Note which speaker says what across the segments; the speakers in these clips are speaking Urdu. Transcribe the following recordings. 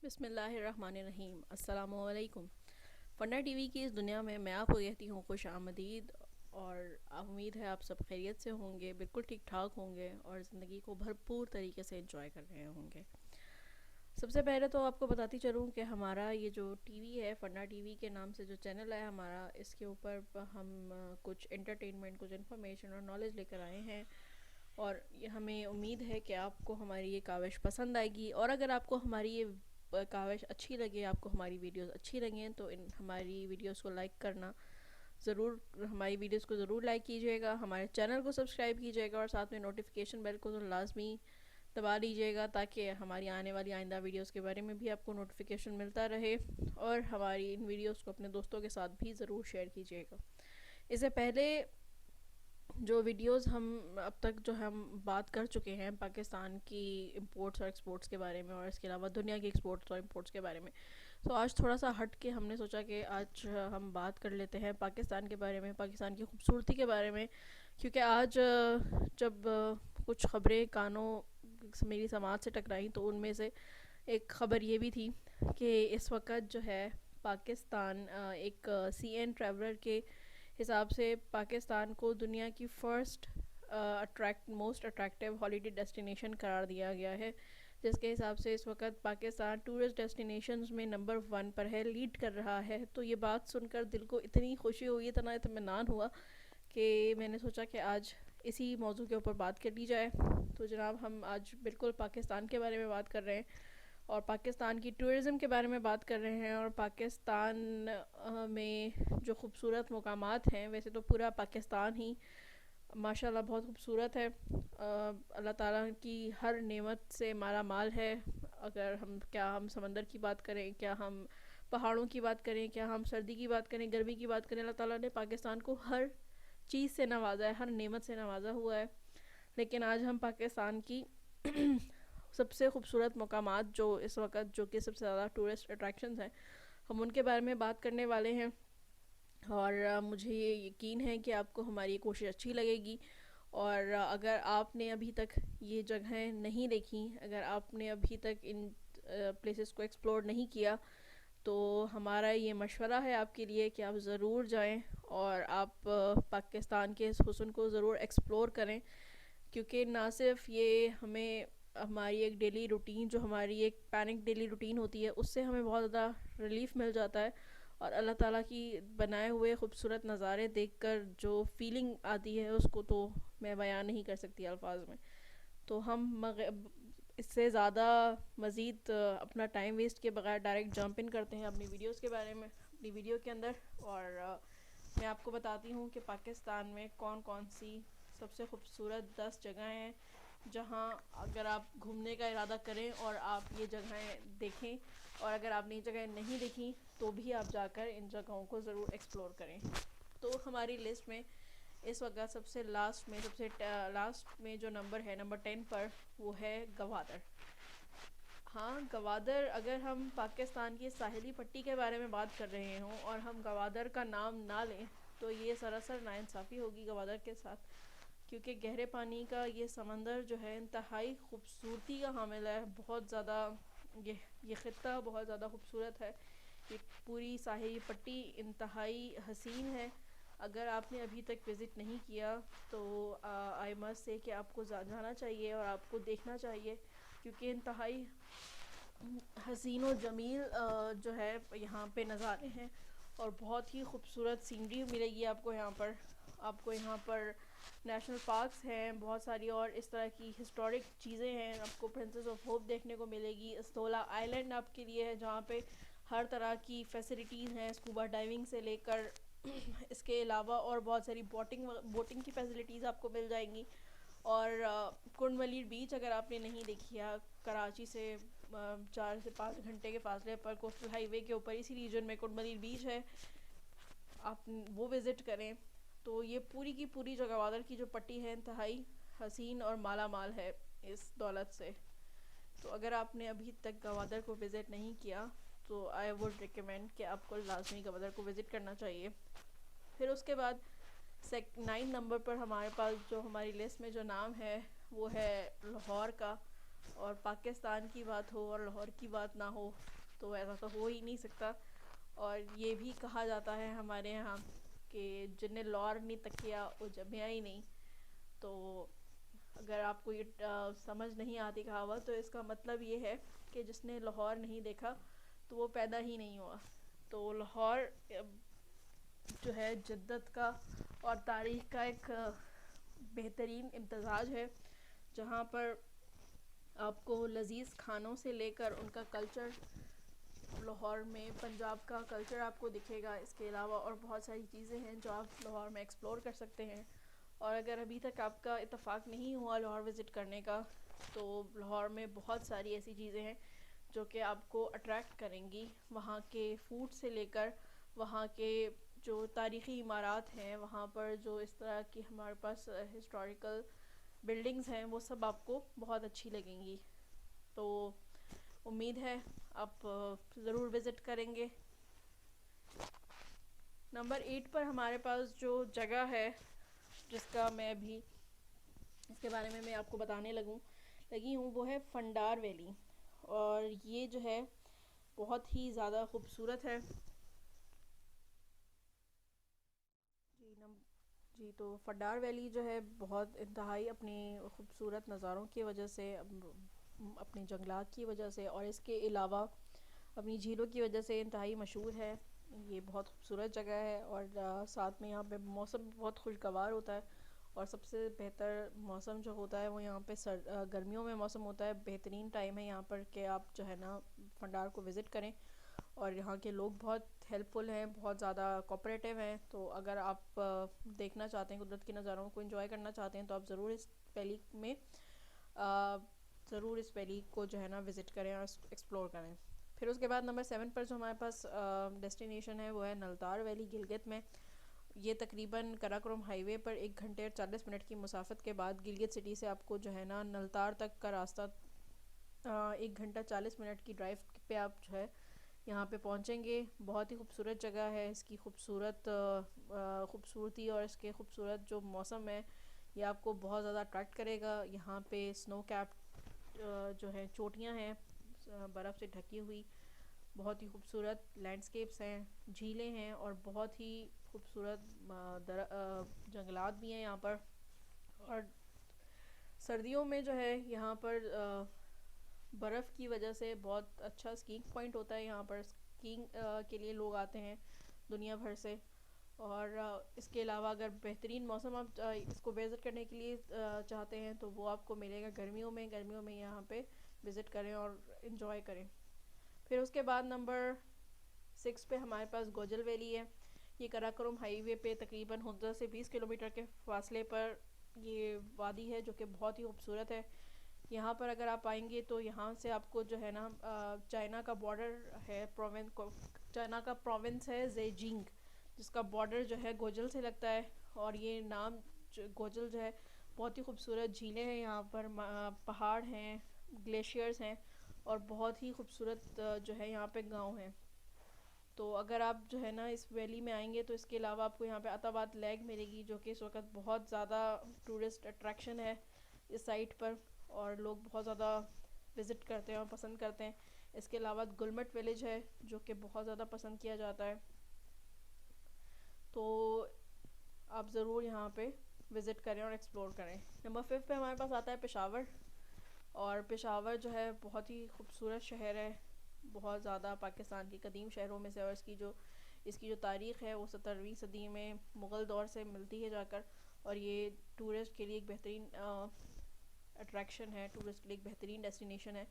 Speaker 1: بسم اللہ الرحمن الرحیم۔ السلام علیکم۔ فنڈا ٹی وی کی اس دنیا میں میں آپ کو کہتی ہوں خوش آمدید، اور امید ہے آپ سب خیریت سے ہوں گے، بالکل ٹھیک ٹھاک ہوں گے اور زندگی کو بھرپور طریقے سے انجوائے کر رہے ہوں گے۔ سب سے پہلے تو آپ کو بتاتی چلوں کہ ہمارا یہ جو ٹی وی ہے، فنڈا ٹی وی کے نام سے جو چینل ہے ہمارا، اس کے اوپر ہم کچھ انٹرٹینمنٹ، کچھ انفارمیشن اور نالج لے کر آئے ہیں، اور یہ ہمیں امید ہے کہ آپ کو ہماری یہ کاوش پسند آئے گی۔ اور اگر آپ کو ہماری یہ کاوش اچھی لگے، آپ کو ہماری ویڈیوز اچھی لگیں، تو ہماری ویڈیوز کو لائک کرنا ضرور، ہماری ویڈیوز کو ضرور لائک کیجیے گا، ہمارے چینل کو سبسکرائب کیجیے گا، اور ساتھ میں نوٹیفیکیشن بیل کو تو لازمی دبا لیجیے گا، تاکہ ہماری آنے والی آئندہ ویڈیوز کے بارے میں بھی آپ کو نوٹیفیکیشن ملتا رہے، اور ہماری ان ویڈیوز کو اپنے دوستوں کے ساتھ بھی ضرور شیئر کیجیے گا۔ اس سے پہلے جو ویڈیوز ہم اب تک جو ہم بات کر چکے ہیں پاکستان کی امپورٹس اور ایکسپورٹس کے بارے میں، اور اس کے علاوہ دنیا کی ایکسپورٹس اور امپورٹس کے بارے میں، تو آج تھوڑا سا ہٹ کے ہم نے سوچا کہ آج ہم بات کر لیتے ہیں پاکستان کے بارے میں، پاکستان کی خوبصورتی کے بارے میں، کیونکہ آج جب کچھ خبریں کانوں میری سماعت سے ٹکرائیں، تو ان میں سے ایک خبر یہ بھی تھی کہ اس وقت جو ہے پاکستان ایک سی این ٹریولر کے حساب سے پاکستان کو دنیا کی first most attractive holiday destination قرار دیا گیا ہے، جس کے حساب سے اس وقت پاکستان ٹورسٹ ڈیسٹینیشنز میں نمبر 1 پر ہے، لیڈ کر رہا ہے۔ تو یہ بات سن کر دل کو اتنی خوشی ہوئی، اتنا اطمینان ہوا کہ میں نے سوچا کہ آج اسی موضوع کے اوپر بات کر لی جائے۔ تو جناب، ہم آج بالکل پاکستان کے بارے میں بات کر رہے ہیں، اور پاکستان کی ٹورزم کے بارے میں بات کر رہے ہیں، اور پاکستان میں جو خوبصورت مقامات ہیں، ویسے تو پورا پاکستان ہی ماشاءاللہ بہت خوبصورت ہے، اللہ تعالیٰ کی ہر نعمت سے مالا مال ہے۔ اگر ہم سمندر کی بات کریں، کیا ہم پہاڑوں کی بات کریں، کیا ہم سردی کی بات کریں، گرمی کی بات کریں، اللہ تعالیٰ نے پاکستان کو ہر چیز سے نوازا ہے، ہر نعمت سے نوازا ہوا ہے۔ لیکن آج ہم پاکستان کی سب سے خوبصورت مقامات جو اس وقت جو کہ سب سے زیادہ ٹورسٹ اٹریکشنز ہیں، ہم ان کے بارے میں بات کرنے والے ہیں، اور مجھے یہ یقین ہے کہ آپ کو ہماری کوشش اچھی لگے گی۔ اور اگر آپ نے ابھی تک یہ جگہیں نہیں دیکھیں، اگر آپ نے ابھی تک ان پلیسز کو ایکسپلور نہیں کیا، تو ہمارا یہ مشورہ ہے آپ کے لیے کہ آپ ضرور جائیں، اور آپ پاکستان کے اس حسن کو ضرور ایکسپلور کریں، کیونکہ نہ صرف یہ ہمیں ہماری ایک ڈیلی روٹین، جو ہماری ایک پینک ڈیلی روٹین ہوتی ہے، اس سے ہمیں بہت زیادہ ریلیف مل جاتا ہے، اور اللہ تعالیٰ کی بنائے ہوئے خوبصورت نظارے دیکھ کر جو فیلنگ آتی ہے، اس کو تو میں بیان نہیں کر سکتی الفاظ میں۔ تو ہم اس سے زیادہ مزید اپنا ٹائم ویسٹ کے بغیر ڈائریکٹ جمپ ان کرتے ہیں اپنی ویڈیوز کے بارے میں، اپنی ویڈیو کے اندر، اور میں آپ کو بتاتی ہوں کہ پاکستان میں کون کون سی سب سے خوبصورت 10 جگہیں ہیں، جہاں اگر آپ گھومنے کا ارادہ کریں اور آپ یہ جگہیں دیکھیں، اور اگر آپ نے یہ جگہیں نہیں دیکھیں تو بھی آپ جا کر ان جگہوں کو ضرور ایکسپلور کریں۔ تو ہماری لسٹ میں اس وقت سب سے لاسٹ میں جو نمبر ہے، نمبر 10 پر، وہ ہے گوادر۔ ہاں، گوادر، اگر ہم پاکستان کی ساحلی پٹی کے بارے میں بات کر رہے ہوں اور ہم گوادر کا نام نہ لیں، تو یہ سراسر ناانصافی ہوگی گوادر کے ساتھ، کیونکہ گہرے پانی کا یہ سمندر جو ہے انتہائی خوبصورتی کا حامل ہے، بہت زیادہ یہ خطہ بہت زیادہ خوبصورت ہے، یہ پوری ساحلی پٹی انتہائی حسین ہے۔ اگر آپ نے ابھی تک وزٹ نہیں کیا تو آئی مسٹ سے کہ آپ کو جانا چاہیے اور آپ کو دیکھنا چاہیے، کیونکہ انتہائی حسین و جمیل جو ہے یہاں پہ نظارے ہیں، اور بہت ہی خوبصورت سینری ملے گی آپ کو یہاں پر۔ آپ کو یہاں پر نیشنل پارکس ہیں بہت ساری، اور اس طرح کی ہسٹورک چیزیں ہیں، آپ کو پرنسس آف ہوپ دیکھنے کو ملے گی، استولا آئلینڈ آپ کے لیے ہے، جہاں پہ ہر طرح کی فیسلٹیز ہیں، اسکوبا ڈائیونگ سے لے کر اس کے علاوہ اور بہت ساری بوٹنگ کی فیسلٹیز آپ کو مل جائیں گی۔ اور کنڈ ملیر بیچ اگر آپ نے نہیں دیکھی ہے، کراچی سے 4 سے 5 گھنٹے کے فاصلے پر کوسٹل ہائی وے کے اوپر اسی ریجن میں کنڈ ملیر بیچ ہے، آپ وہ وزٹ کریں۔ تو یہ پوری کی پوری جو گوادر کی جو پٹی ہے انتہائی حسین اور مالا مال ہے اس دولت سے۔ تو اگر آپ نے ابھی تک گوادر کو وزٹ نہیں کیا تو آئی ووڈ ریکمینڈ کہ آپ کو لازمی گوادر کو وزٹ کرنا چاہیے۔ پھر اس کے بعد 9 نمبر پر ہمارے پاس جو ہماری لسٹ میں جو نام ہے وہ ہے لاہور کا۔ اور پاکستان کی بات ہو اور لاہور کی بات نہ ہو تو ایسا تو ہو ہی نہیں سکتا. اور یہ بھی کہا جاتا ہے ہمارے یہاں کہ جنہیں لاہور نہیں تکیا وہ جمیا ہی نہیں. تو اگر آپ کو یہ سمجھ نہیں آتی کہاوت تو اس کا مطلب یہ ہے کہ جس نے لاہور نہیں دیکھا تو وہ پیدا ہی نہیں ہوا. تو لاہور جو ہے جدت کا اور تاریخ کا ایک بہترین امتزاج ہے جہاں پر آپ کو لذیذ کھانوں سے لے کر ان کا کلچر، لاہور میں پنجاب کا کلچر آپ کو دکھے گا. اس کے علاوہ اور بہت ساری چیزیں ہیں جو آپ لاہور میں ایکسپلور کر سکتے ہیں. اور اگر ابھی تک آپ کا اتفاق نہیں ہوا لاہور وزٹ کرنے کا تو لاہور میں بہت ساری ایسی چیزیں ہیں جو کہ آپ کو اٹریکٹ کریں گی. وہاں کے فوڈ سے لے کر وہاں کے جو تاریخی عمارات ہیں، وہاں پر جو اس طرح کی ہمارے پاس ہسٹوریکل بلڈنگز ہیں، وہ سب آپ کو بہت اچھی لگیں گی. تو امید ہے آپ ضرور وزٹ کریں گے. نمبر 8 پر ہمارے پاس جو جگہ ہے جس کا میں ابھی اس کے بارے میں آپ کو بتانے لگی ہوں وہ ہے فنڈار ویلی. اور یہ جو ہے بہت ہی زیادہ خوبصورت ہے. جی تو فنڈار ویلی جو ہے بہت انتہائی اپنی خوبصورت نظاروں کی وجہ سے، اپنے جنگلات کی وجہ سے اور اس کے علاوہ اپنی جھیلوں کی وجہ سے انتہائی مشہور ہے. یہ بہت خوبصورت جگہ ہے اور ساتھ میں یہاں پہ موسم بہت خوشگوار ہوتا ہے. اور سب سے بہتر موسم جو ہوتا ہے وہ یہاں پہ گرمیوں میں موسم ہوتا ہے. بہترین ٹائم ہے یہاں پر کہ آپ جو ہے نا فنڈار کو وزٹ کریں. اور یہاں کے لوگ بہت ہیلپ فل ہیں، بہت زیادہ کوآپریٹیو ہیں. تو اگر آپ دیکھنا چاہتے ہیں قدرت کے نظاروں کو انجوائے کرنا چاہتے ہیں تو آپ ضرور اس ویلی میں ضرور اس ویلی کو جو ہے نا وزٹ کریں اور ایکسپلور کریں. پھر اس کے بعد نمبر 7 پر جو ہمارے پاس ڈیسٹینیشن ہے وہ ہے نلتار ویلی گلگت میں. یہ تقریباً کراکرم ہائی وے پر 1 گھنٹے اور 40 منٹ کی مسافت کے بعد گلگت سٹی سے آپ کو جو ہے نا نلتار تک کا راستہ 1 گھنٹہ 40 منٹ کی ڈرائیو پہ آپ جو ہے یہاں پہ پہنچیں گے. بہت ہی خوبصورت جگہ ہے. اس کی خوبصورتی اور اس کے خوبصورت جو موسم ہے یہ آپ کو بہت زیادہ اٹریکٹ کرے گا. یہاں پہ سنو کیپ جو ہے چوٹیاں ہیں برف سے ڈھکی ہوئی، بہت ہی خوبصورت لینڈسکیپس ہیں، جھیلیں ہیں اور بہت ہی خوبصورت جنگلات بھی ہیں یہاں پر. اور سردیوں میں جو ہے یہاں پر برف کی وجہ سے بہت اچھا اسکینگ پوائنٹ ہوتا ہے. یہاں پر اسکینگ کے لیے لوگ آتے ہیں دنیا بھر سے. اور اس کے علاوہ اگر بہترین موسم آپ اس کو وزٹ کرنے کے لیے چاہتے ہیں تو وہ آپ کو ملے گا گرمیوں میں یہاں پہ وزٹ کریں اور انجوائے کریں. پھر اس کے بعد نمبر 6 پہ ہمارے پاس گوجل ویلی ہے. یہ کراکرم ہائی وے پہ تقریباً ہنزا سے 20 کلومیٹر کے فاصلے پر یہ وادی ہے جو کہ بہت ہی خوبصورت ہے. یہاں پر اگر آپ آئیں گے تو یہاں سے آپ کو جو ہے نا چائنا کا بارڈر ہے، چائنا کا پروونس ہے زیجنگ، جس کا بارڈر جو ہے گوجل سے لگتا ہے. اور یہ نام گوجل جو ہے بہت ہی خوبصورت جھیلیں ہیں یہاں پر، پہاڑ ہیں، گلیشیئرز ہیں اور بہت ہی خوبصورت جو ہے یہاں پہ گاؤں ہیں. تو اگر آپ جو ہے نا اس ویلی میں آئیں گے تو اس کے علاوہ آپ کو یہاں پہ عطاباد لیک ملے گی جو کہ اس وقت بہت زیادہ ٹورسٹ اٹریکشن ہے اس سائٹ پر اور لوگ بہت زیادہ وزٹ کرتے ہیں اور پسند کرتے ہیں. اس کے علاوہ گلمٹ ولیج ہے جو کہ بہت زیادہ پسند کیا جاتا ہے. تو آپ ضرور یہاں پہ وزٹ کریں اور ایکسپلور کریں. نمبر 5 پہ ہمارے پاس آتا ہے پشاور. اور پشاور جو ہے بہت ہی خوبصورت شہر ہے، بہت زیادہ پاکستان کی قدیم شہروں میں سے. اور اس کی جو تاریخ ہے وہ 17ویں صدی میں مغل دور سے ملتی ہے جا کر. اور یہ ٹورسٹ کے لیے ایک بہترین اٹریکشن ہے، ٹورسٹ کے لیے ایک بہترین ڈیسٹینیشن ہے.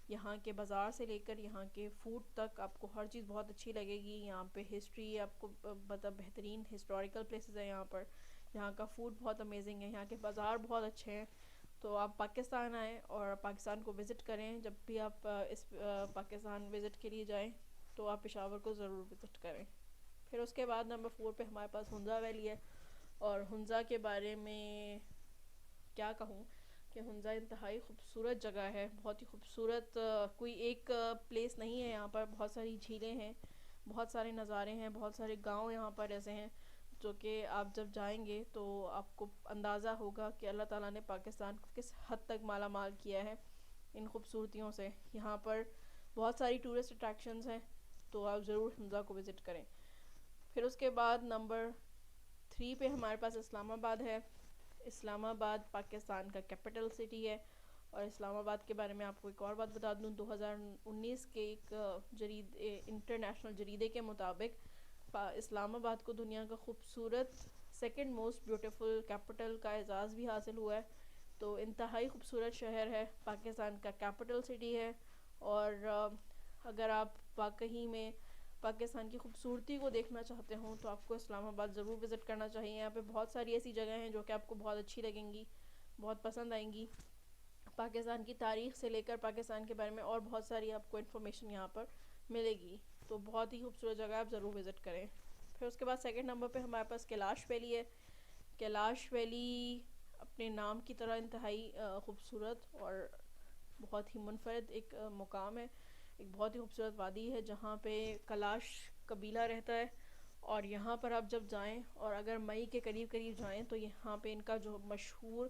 Speaker 1: یہاں کے بازار سے لے کر یہاں کے فوڈ تک آپ کو ہر چیز بہت اچھی لگے گی. یہاں پہ ہسٹری آپ کو مطلب بہترین ہسٹوریکل پلیسز ہیں یہاں پر. یہاں کا فوڈ بہت امیزنگ ہے، یہاں کے بازار بہت اچھے ہیں. تو آپ پاکستان آئیں اور پاکستان کو وزٹ کریں. جب بھی آپ اس پاکستان وزٹ کے لیے جائیں تو آپ پشاور کو ضرور وزٹ کریں. پھر اس کے بعد نمبر 4 پہ ہمارے پاس ہنزا ویلی ہے. اور ہنزا کے بارے میں کیا کہوں کہ ہنزا انتہائی خوبصورت جگہ ہے، بہت ہی خوبصورت. کوئی ایک پلیس نہیں ہے یہاں پر، بہت ساری جھیلیں ہیں، بہت سارے نظارے ہیں، بہت سارے گاؤں یہاں پر ایسے ہیں جو کہ آپ جب جائیں گے تو آپ کو اندازہ ہوگا کہ اللہ تعالیٰ نے پاکستان کو کس حد تک مالا مال کیا ہے. ان خوبصورتیوں سے. یہاں پر بہت ساری ٹورسٹ اٹریکشنز ہیں، تو آپ ضرور حمزہ کو وزٹ کریں. پھر اس کے بعد نمبر 3 پہ ہمارے پاس اسلام آباد ہے. اسلام آباد پاکستان کا کیپٹل سٹی ہے. اور اسلام آباد کے بارے میں آپ کو ایک اور بات بتا دوں، 2019 کے ایک انٹرنیشنل جریدے کے مطابق اسلام آباد کو دنیا کا خوبصورت سیکنڈ موسٹ بیوٹیفل کیپٹل کا اعزاز بھی حاصل ہوا ہے. تو انتہائی خوبصورت شہر ہے، پاکستان کا کیپٹل سٹی ہے. اور اگر آپ واقعی میں پاکستان کی خوبصورتی کو دیکھنا چاہتے ہوں تو آپ کو اسلام آباد ضرور وزٹ کرنا چاہیے. یہاں پہ بہت ساری ایسی جگہیں ہیں جو کہ آپ کو بہت اچھی لگیں گی، بہت پسند آئیں گی. پاکستان کی تاریخ سے لے کر پاکستان کے بارے میں اور بہت ساری آپ کو انفارمیشن یہاں پر ملے گی. تو بہت ہی خوبصورت جگہ آپ ضرور وزٹ کریں. پھر اس کے بعد سیکنڈ نمبر پہ ہمارے پاس کیلاش ویلی ہے. کیلاش ویلی اپنے نام کی طرح انتہائی خوبصورت اور بہت ہی منفرد ایک مقام ہے. ایک بہت ہی خوبصورت وادی ہے جہاں پہ کیلاش قبیلہ رہتا ہے. اور یہاں پر آپ جب جائیں اور اگر مئی کے قریب جائیں تو یہاں پہ ان کا جو مشہور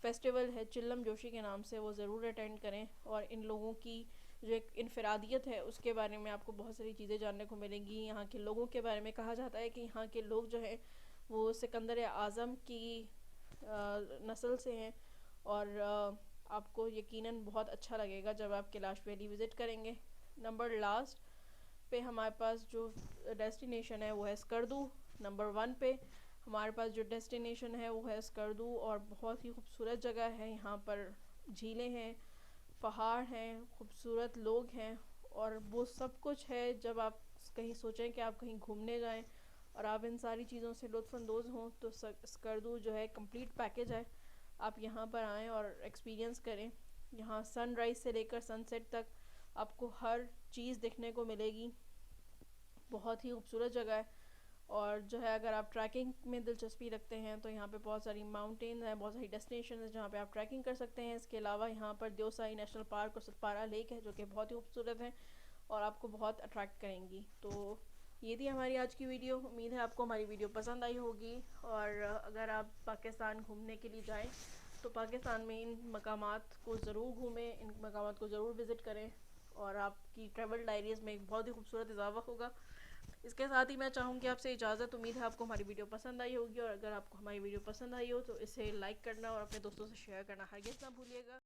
Speaker 1: فیسٹیول ہے چلم جوشی کے نام سے، وہ ضرور اٹینڈ کریں. اور ان لوگوں کی جو ایک انفرادیت ہے اس کے بارے میں آپ کو بہت ساری چیزیں جاننے کو ملیں گی. یہاں کے لوگوں کے بارے میں کہا جاتا ہے کہ یہاں کے لوگ جو ہیں وہ سکندر اعظم کی نسل سے ہیں. اور آپ کو یقیناً بہت اچھا لگے گا جب آپ کیلاش ویلی وزٹ کریں گے. نمبر لاسٹ پہ ہمارے پاس جو ڈیسٹینیشن ہے وہ ہے اسکردو. نمبر 1 پہ ہمارے پاس جو ڈیسٹینیشن ہے وہ ہے اسکردو، اور بہت ہی خوبصورت جگہ ہے. یہاں پر جھیلیں ہیں، پہاڑ ہیں، خوبصورت لوگ ہیں، اور وہ سب کچھ ہے. جب آپ کہیں سوچیں کہ آپ کہیں گھومنے جائیں اور آپ ان ساری چیزوں سے لطف اندوز ہوں تو اسکردو جو ہے کمپلیٹ پیکیج ہے. آپ یہاں پر آئیں اور ایکسپیرینس کریں. یہاں سن رائز سے لے کر سن سیٹ تک آپ کو ہر چیز دیکھنے کو ملے گی. بہت ہی خوبصورت جگہ ہے. اور جو ہے اگر آپ ٹریکنگ میں دلچسپی رکھتے ہیں تو یہاں پہ بہت ساری ماؤنٹینز ہیں، بہت ساری ڈیسٹینیشن ہیں جہاں پہ آپ ٹریکنگ کر سکتے ہیں. اس کے علاوہ یہاں پر دیوسائی نیشنل پارک اور ستپارہ لیک ہے جو کہ بہت ہی خوبصورت ہیں اور آپ کو بہت اٹریکٹ کریں گی. تو یہ تھی ہماری آج کی ویڈیو. امید ہے آپ کو ہماری ویڈیو پسند آئی ہوگی. اور اگر آپ پاکستان گھومنے کے لیے جائیں تو پاکستان میں ان مقامات کو ضرور گھومیں، ان مقامات کو ضرور وزٹ کریں، اور آپ کی ٹریول ڈائریز میں ایک بہت ہی خوبصورت اضافہ ہوگا. اس کے ساتھ ہی میں چاہوں گی آپ سے اجازت. امید ہے آپ کو ہماری ویڈیو پسند آئی ہوگی، اور اگر آپ کو ہماری ویڈیو پسند آئی ہو تو اسے لائک کرنا اور اپنے دوستوں سے شیئر کرنا ہرگز نہ بھولیے گا.